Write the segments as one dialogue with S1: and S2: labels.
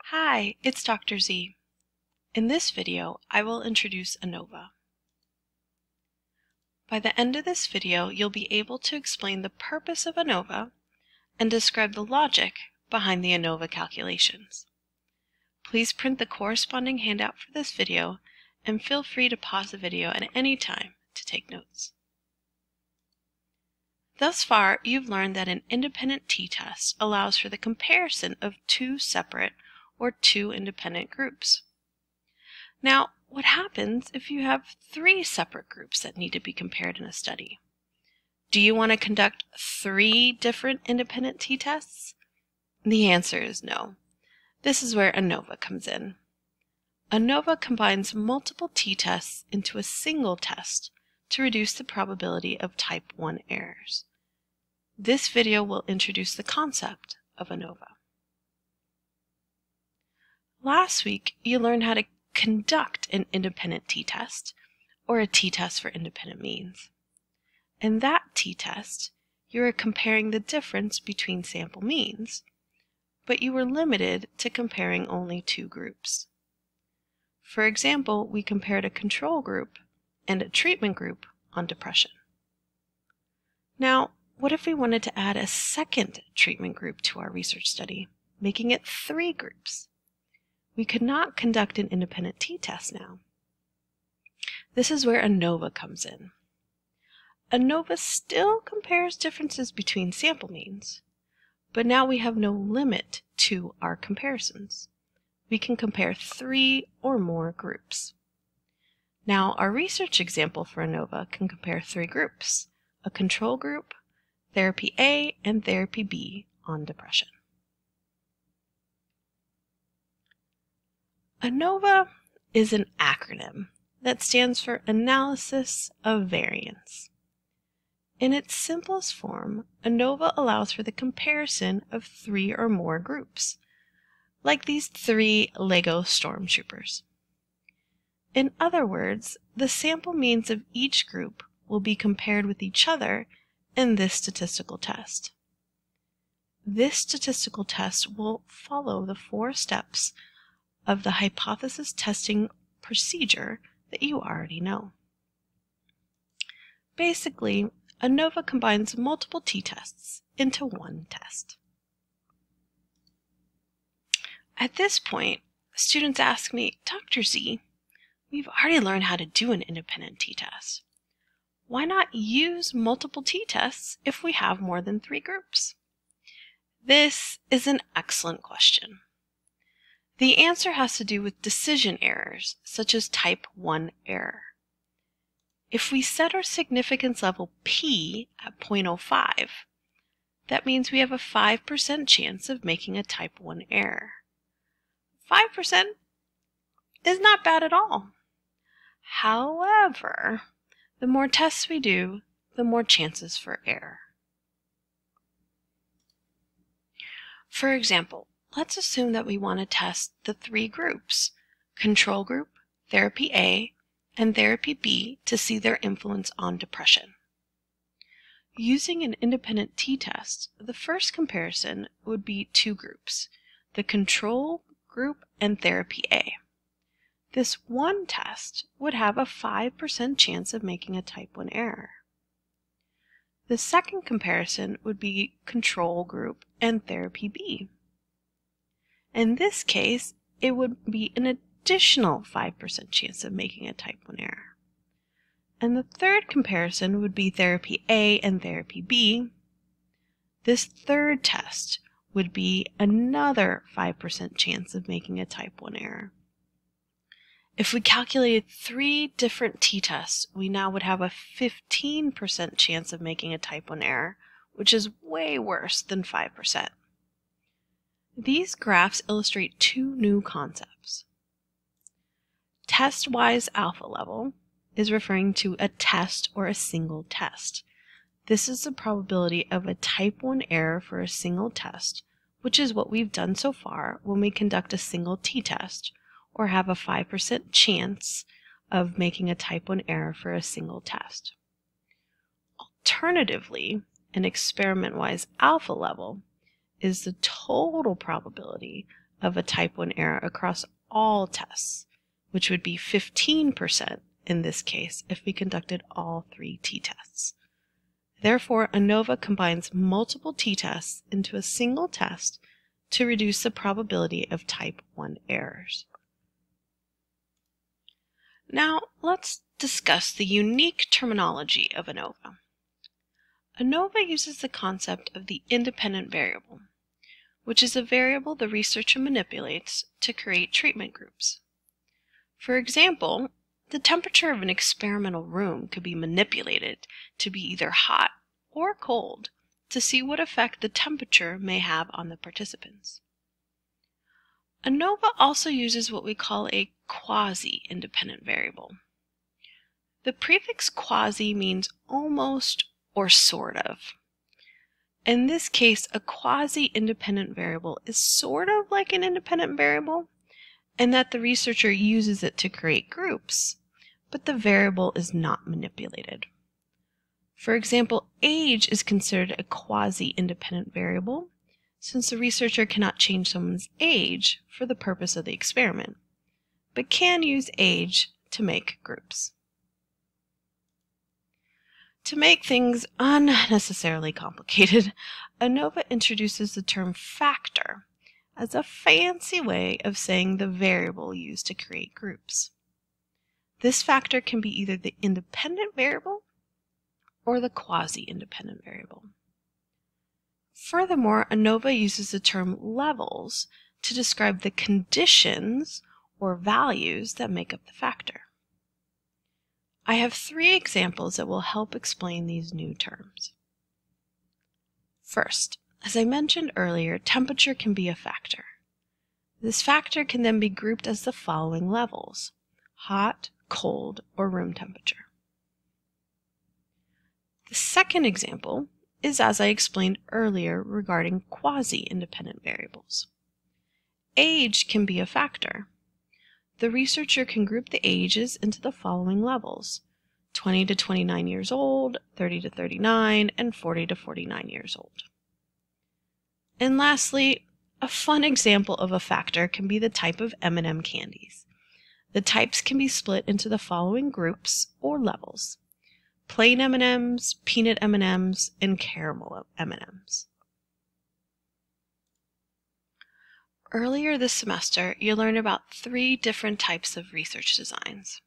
S1: Hi, it's Dr. Z. In this video, I will introduce ANOVA. By the end of this video, you'll be able to explain the purpose of ANOVA and describe the logic behind the ANOVA calculations. Please print the corresponding handout for this video and feel free to pause the video at any time to take notes. Thus far, you've learned that an independent t-test allows for the comparison of two separate or two independent groups. Now, what happens if you have three separate groups that need to be compared in a study? Do you want to conduct three different independent t-tests? The answer is no. This is where ANOVA comes in. ANOVA combines multiple t-tests into a single test to reduce the probability of type 1 errors. This video will introduce the concept of ANOVA. Last week, you learned how to conduct an independent t-test, or a t-test for independent means. In that t-test, you are comparing the difference between sample means, but you were limited to comparing only two groups. For example, we compared a control group and a treatment group on depression. Now, what if we wanted to add a second treatment group to our research study, making it three groups? We could not conduct an independent t-test now. This is where ANOVA comes in. ANOVA still compares differences between sample means, but now we have no limit to our comparisons. We can compare three or more groups. Now, our research example for ANOVA can compare three groups: a control group, therapy A, and therapy B on depression. ANOVA is an acronym that stands for Analysis of Variance. In its simplest form, ANOVA allows for the comparison of three or more groups, like these three Lego stormtroopers. In other words, the sample means of each group will be compared with each other in this statistical test. This statistical test will follow the 4 steps of the hypothesis testing procedure that you already know. Basically, ANOVA combines multiple t-tests into one test. At this point, students ask me, Dr. Z, we've already learned how to do an independent t-test. Why not use multiple t-tests if we have more than 3 groups? This is an excellent question. The answer has to do with decision errors, such as type 1 error. If we set our significance level P at 0.05, that means we have a 5% chance of making a type 1 error. 5% is not bad at all. However, the more tests we do, the more chances for error. For example, let's assume that we want to test the 3 groups, control group, therapy A, and therapy B, to see their influence on depression. Using an independent t-test, the first comparison would be 2 groups, the control group and therapy A. This one test would have a 5% chance of making a type 1 error. The second comparison would be control group and therapy B. In this case, it would be an additional 5% chance of making a type 1 error. And the third comparison would be therapy A and therapy B. This third test would be another 5% chance of making a type 1 error. If we calculated 3 different t-tests, we now would have a 15% chance of making a type 1 error, which is way worse than 5%. These graphs illustrate 2 new concepts. Test-wise alpha level is referring to a test or a single test. This is the probability of a type 1 error for a single test, which is what we've done so far when we conduct a single t-test or have a 5% chance of making a type 1 error for a single test. Alternatively, an experiment-wise alpha level is the total probability of a type 1 error across all tests, which would be 15% in this case if we conducted all 3 t-tests. Therefore, ANOVA combines multiple t-tests into a single test to reduce the probability of type 1 errors. Now, let's discuss the unique terminology of ANOVA. ANOVA uses the concept of the independent variable, which is a variable the researcher manipulates to create treatment groups. For example, the temperature of an experimental room could be manipulated to be either hot or cold to see what effect the temperature may have on the participants. ANOVA also uses what we call a quasi-independent variable. The prefix quasi means almost or sort of. In this case, a quasi-independent variable is sort of like an independent variable, in that the researcher uses it to create groups, but the variable is not manipulated. For example, age is considered a quasi-independent variable, since the researcher cannot change someone's age for the purpose of the experiment, but can use age to make groups. To make things unnecessarily complicated, ANOVA introduces the term factor as a fancy way of saying the variable used to create groups. This factor can be either the independent variable or the quasi-independent variable. Furthermore, ANOVA uses the term levels to describe the conditions or values that make up the factor. I have 3 examples that will help explain these new terms. First, as I mentioned earlier, temperature can be a factor. This factor can then be grouped as the following levels: hot, cold, or room temperature. The second example is as I explained earlier regarding quasi-independent variables. Age can be a factor. The researcher can group the ages into the following levels: 20 to 29 years old, 30 to 39, and 40 to 49 years old. And lastly, a fun example of a factor can be the type of M&M candies. The types can be split into the following groups or levels: plain M&Ms, peanut M&Ms, and caramel M&Ms. Earlier this semester, you learned about 3 different types of research designs.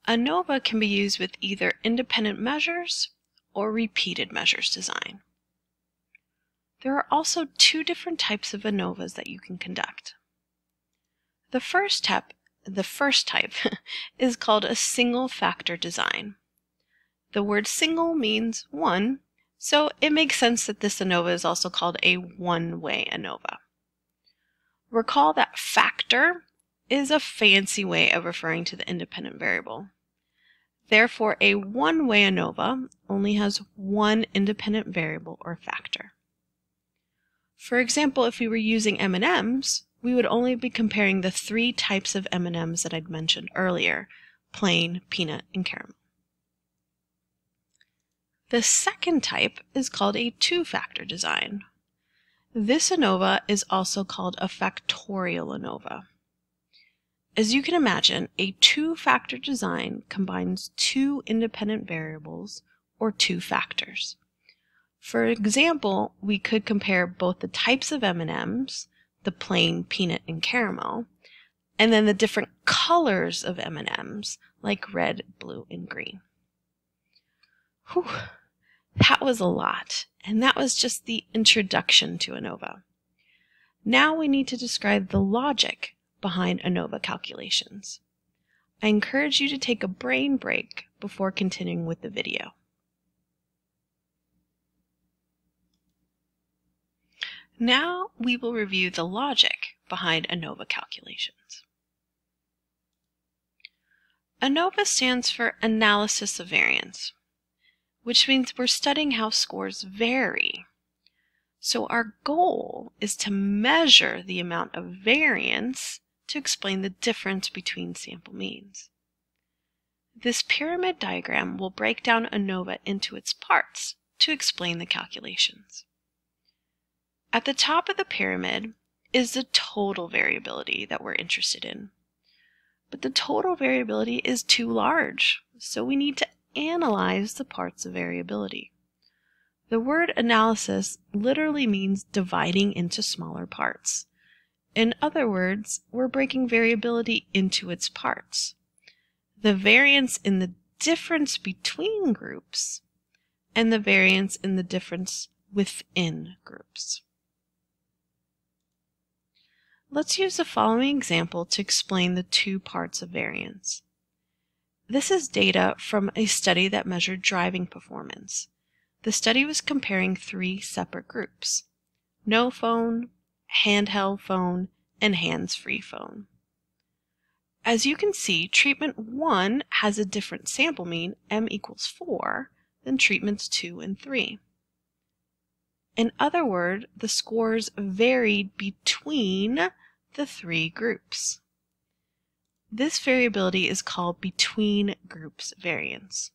S1: ANOVA can be used with either independent measures or repeated measures design. There are also 2 different types of ANOVAs that you can conduct. The first type is called a single factor design. The word single means one, so it makes sense that this ANOVA is also called a one-way ANOVA. Recall that factor is a fancy way of referring to the independent variable. Therefore, a one-way ANOVA only has one independent variable or factor. For example, if we were using M&Ms, we would only be comparing the 3 types of M&Ms that I'd mentioned earlier: plain, peanut, and caramel. The second type is called a 2-factor design. This ANOVA is also called a factorial ANOVA. As you can imagine, a 2-factor design combines 2 independent variables or 2 factors. For example, we could compare both the types of M&Ms, the plain, peanut, and caramel, and then the different colors of M&Ms, like red, blue, and green. Whew, that was a lot, and that was just the introduction to ANOVA. Now we need to describe the logic behind ANOVA calculations. I encourage you to take a brain break before continuing with the video. Now we will review the logic behind ANOVA calculations. ANOVA stands for analysis of variance, which means we're studying how scores vary. So our goal is to measure the amount of variance to explain the difference between sample means. This pyramid diagram will break down ANOVA into its parts to explain the calculations. At the top of the pyramid is the total variability that we're interested in. But the total variability is too large, so we need to analyze the parts of variability. The word analysis literally means dividing into smaller parts. In other words, we're breaking variability into its parts. The variance in the difference between groups and the variance in the difference within groups. Let's use the following example to explain the two parts of variance. This is data from a study that measured driving performance. The study was comparing 3 separate groups: no phone, handheld phone, and hands-free phone. As you can see, treatment 1 has a different sample mean, m equals 4, than treatments 2 and 3. In other words, the scores varied between the 3 groups. This variability is called between groups variance.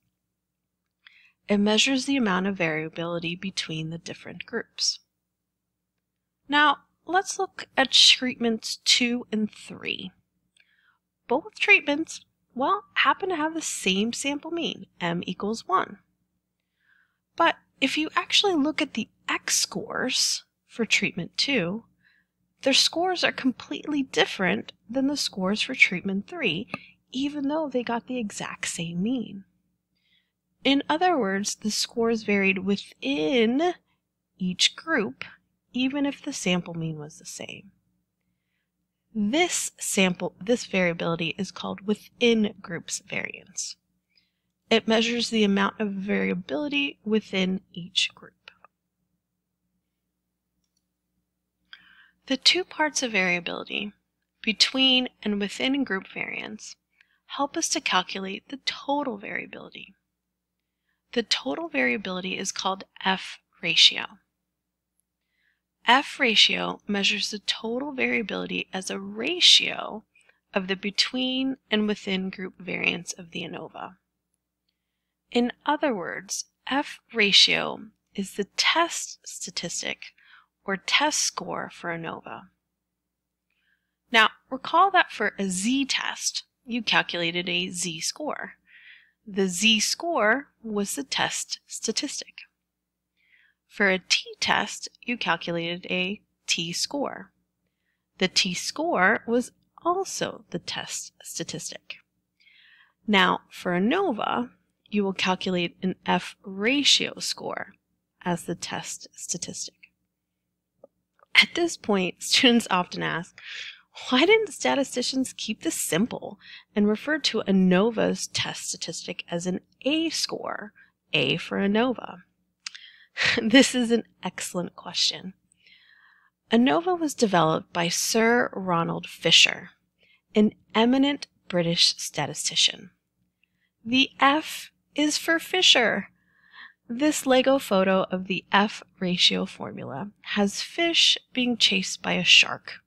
S1: It measures the amount of variability between the different groups. Now, let's look at treatments 2 and 3. Both treatments, happen to have the same sample mean, m equals 1. But if you actually look at the x-scores for treatment 2, their scores are completely different than the scores for treatment 3, even though they got the exact same mean. In other words, the scores varied within each group, even if the sample mean was the same. This variability is called within groups variance. It measures the amount of variability within each group. The two parts of variability, between and within group variance, help us to calculate the total variability. The total variability is called F ratio. F ratio measures the total variability as a ratio of the between and within group variance of the ANOVA. In other words, F ratio is the test statistic or test score for ANOVA. Now, recall that for a z-test, you calculated a z-score. The z-score was the test statistic. For a t-test, you calculated a t-score. The t-score was also the test statistic. Now, for ANOVA, you will calculate an F ratio score as the test statistic. At this point, students often ask, why didn't statisticians keep this simple and refer to ANOVA's test statistic as an A score, A for ANOVA? This is an excellent question. ANOVA was developed by Sir Ronald Fisher, an eminent British statistician. The F is for Fisher. This Lego photo of the F ratio formula has fish being chased by a shark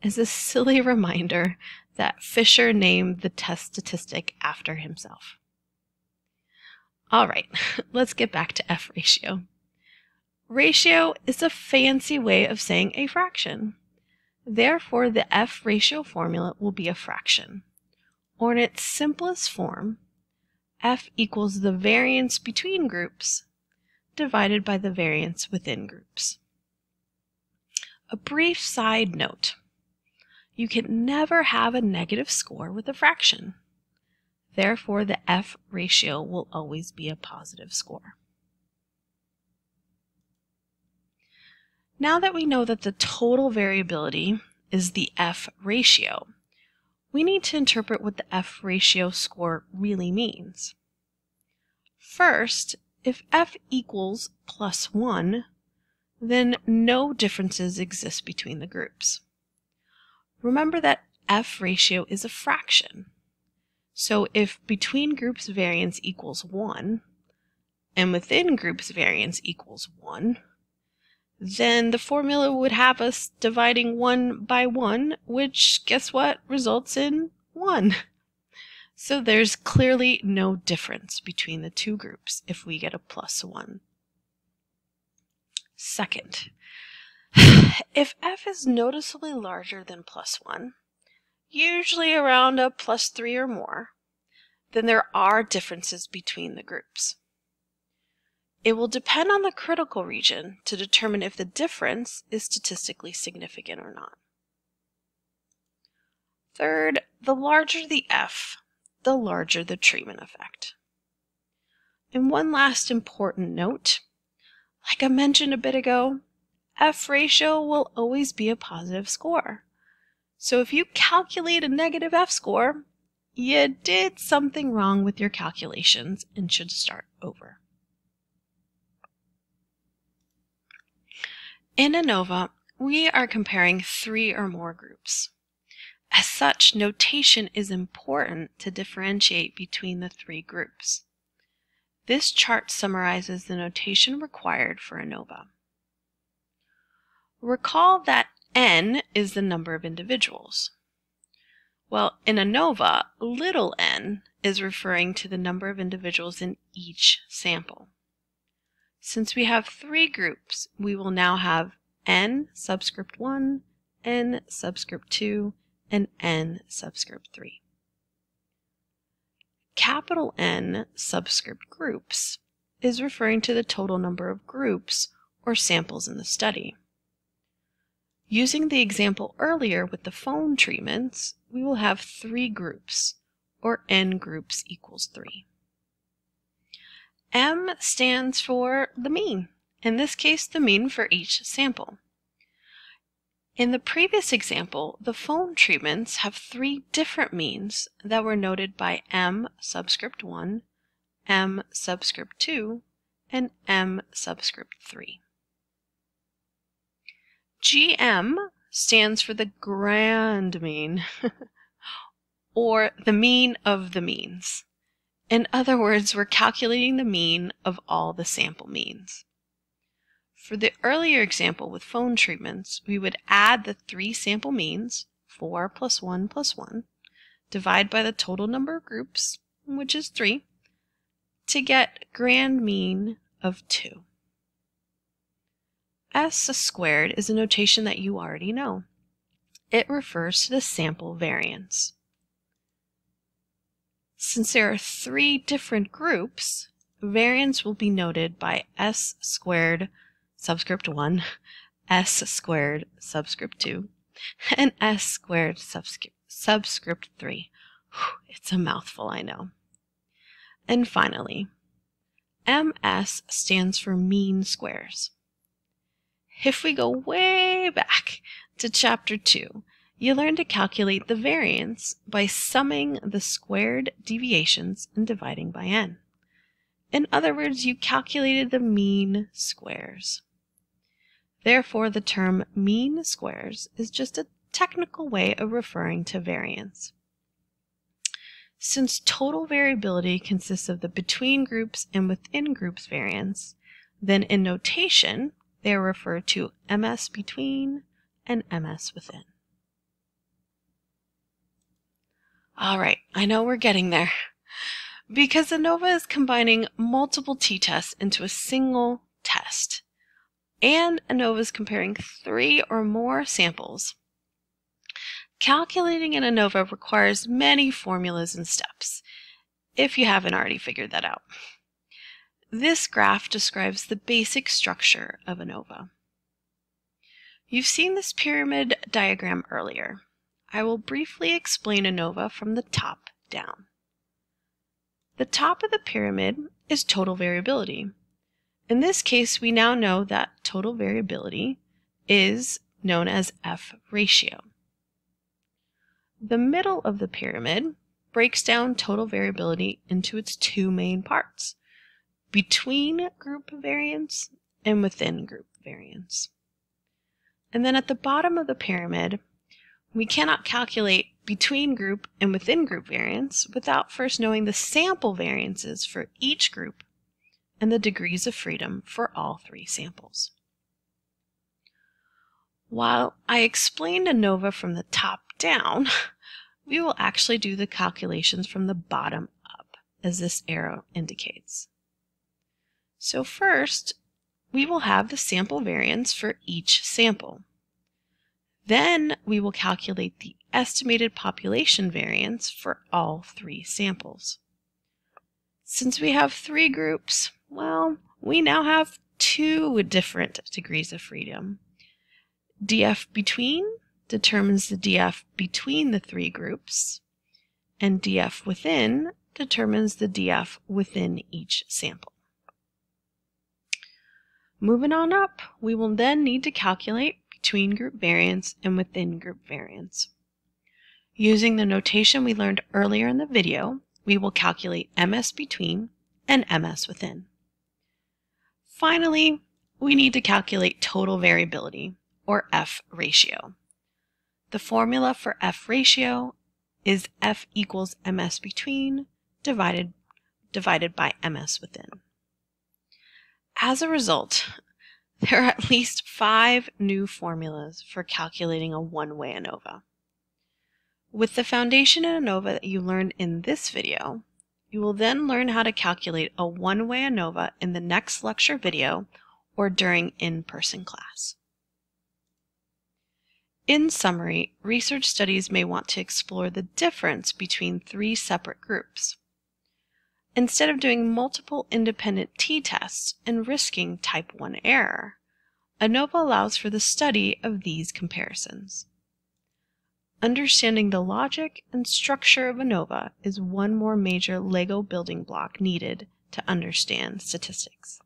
S1: as a silly reminder that Fisher named the test statistic after himself. All right, let's get back to F ratio. Ratio is a fancy way of saying a fraction. Therefore, the F ratio formula will be a fraction. Or in its simplest form, F equals the variance between groups divided by the variance within groups. A brief side note. You can never have a negative score with a fraction. Therefore, the F ratio will always be a positive score. Now that we know that the total variability is the F ratio, we need to interpret what the F ratio score really means. First, if F equals +1, then no differences exist between the groups. Remember that F ratio is a fraction. So if between groups variance equals 1, and within groups variance equals 1, then the formula would have us dividing 1 by 1, which, guess what, results in 1. So there's clearly no difference between the two groups if we get a +1. Second, If f is noticeably larger than +1, usually around a +3 or more, then there are differences between the groups. It will depend on the critical region to determine if the difference is statistically significant or not. Third, the larger the f, the larger the treatment effect. And one last important note, like I mentioned a bit ago, F ratio will always be a positive score. So if you calculate a negative F score, you did something wrong with your calculations and should start over. In ANOVA, we are comparing 3 or more groups. As such, notation is important to differentiate between the 3 groups. This chart summarizes the notation required for ANOVA. Recall that N is the number of individuals. Well, in ANOVA, little n is referring to the number of individuals in each sample. Since we have 3 groups, we will now have n subscript 1, n subscript 2, and n subscript 3. Capital N subscript groups is referring to the total number of groups or samples in the study. Using the example earlier with the phone treatments, we will have 3 groups, or n groups equals 3. M stands for the mean, in this case the mean for each sample. In the previous example, the phone treatments have 3 different means that were noted by M subscript 1, M subscript 2, and M subscript 3. GM stands for the grand mean, or the mean of the means. In other words, we're calculating the mean of all the sample means. For the earlier example with phone treatments, we would add the 3 sample means, 4 plus 1 plus 1, divide by the total number of groups, which is 3, to get grand mean of 2. S squared is a notation that you already know. It refers to the sample variance. Since there are 3 different groups, variance will be noted by S squared subscript 1, S squared subscript 2, and S squared subscript 3. It's a mouthful, I know. And finally, MS stands for mean squares. If we go way back to Chapter 2, you learn to calculate the variance by summing the squared deviations and dividing by n. In other words, you calculated the mean squares. Therefore, the term mean squares is just a technical way of referring to variance. Since total variability consists of the between groups and within groups variance, then in notation, they are referred to MS between and MS within. All right, I know we're getting there. Because ANOVA is combining multiple t-tests into a single test, and ANOVA is comparing 3 or more samples, calculating an ANOVA requires many formulas and steps, if you haven't already figured that out. This graph describes the basic structure of ANOVA. You've seen this pyramid diagram earlier. I will briefly explain ANOVA from the top down. The top of the pyramid is total variability. In this case, we now know that total variability is known as F ratio. The middle of the pyramid breaks down total variability into its 2 main parts: between group variance and within group variance. And then at the bottom of the pyramid, we cannot calculate between group and within group variance without first knowing the sample variances for each group and the degrees of freedom for all 3 samples. While I explained ANOVA from the top down, we will actually do the calculations from the bottom up, as this arrow indicates. So first, we will have the sample variance for each sample. Then we will calculate the estimated population variance for all 3 samples. Since we have 3 groups, well, we now have 2 different degrees of freedom. DF between determines the DF between the 3 groups, and DF within determines the DF within each sample. Moving on up, we will then need to calculate between group variance and within group variance. Using the notation we learned earlier in the video, we will calculate MS between and MS within. Finally, we need to calculate total variability, or F ratio. The formula for F ratio is F equals MS between divided by MS within. As a result, there are at least 5 new formulas for calculating a one-way ANOVA. With the foundation in ANOVA that you learned in this video, you will then learn how to calculate a one-way ANOVA in the next lecture video or during in-person class. In summary, research studies may want to explore the difference between 3 separate groups. Instead of doing multiple independent t-tests and risking type 1 error, ANOVA allows for the study of these comparisons. Understanding the logic and structure of ANOVA is one more major Lego building block needed to understand statistics.